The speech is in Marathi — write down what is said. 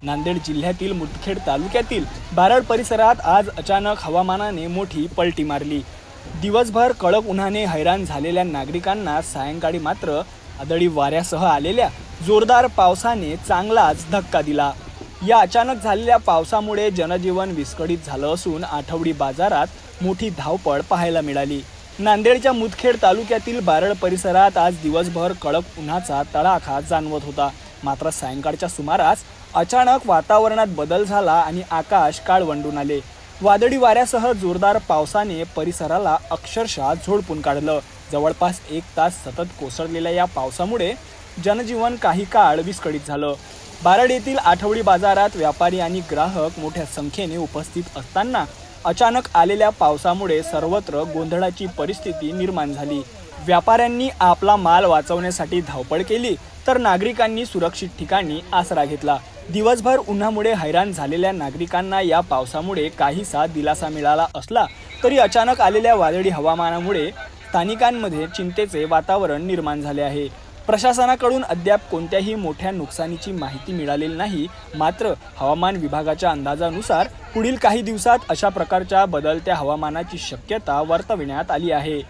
नांदेड जिल्ह्यातील मुदखेड तालुक्यातील बारड परिसरात आज अचानक हवामानाने मोठी पलटी मारली। दिवसभर कडक उन्हाने हैराण झालेल्या नागरिकांना सायंकाळी मात्र वादळी वाऱ्यासह आलेल्या जोरदार पावसाने चांगलाच धक्का दिला। या अचानक झालेल्या पावसामुळे जनजीवन विस्कळीत झालं असून आठवडी बाजारात मोठी धावपळ पाहायला मिळाली। नांदेडच्या मुदखेड तालुक्यातील बारड परिसरात आज दिवसभर कडक उन्हाचा तडाखा जाणवत होता। मात्र सायंकाळच्या सुमारास अचानक वातावरणात बदल झाला आणि आकाश काळवंडून आले। वादळी वाऱ्यासह जोरदार पावसाने परिसराला अक्षरशः झोडपून काढलं। जवळपास 1 तास सतत कोसळलेल्या या पावसामुळे जनजीवन काही काळ विस्कळीत झालं। बारड येथील आठवडी बाजारात व्यापारी आणि ग्राहक मोठ्या संख्येने उपस्थित असताना अचानक आलेल्या पावसामुळे सर्वत्र गोंधळाची परिस्थिती निर्माण झाली। व्यापाऱ्यांनी आपला माल वाचवण्यासाठी धावपळ केली तर नागरिकांनी सुरक्षित ठिकाणी आसरा घेतला। दिवसभर उन्हामुळे हैराण झालेल्या नागरिकांना या पावसामुळे काहीसा दिलासा मिळाला असला तरी अचानक आलेल्या वादळी हवामानामुळे स्थानिकांमध्ये चिंतेचे वातावरण निर्माण झाले आहे। प्रशासनाकडून अद्याप कोणत्याही मोठ्या नुकसानीची माहिती मिळालेली नाही। मात्र हवामान विभागाच्या अंदाजानुसार पुढील काही दिवसात अशा प्रकारच्या बदलत्या हवामानाची शक्यता वर्तविण्यात आली आहे।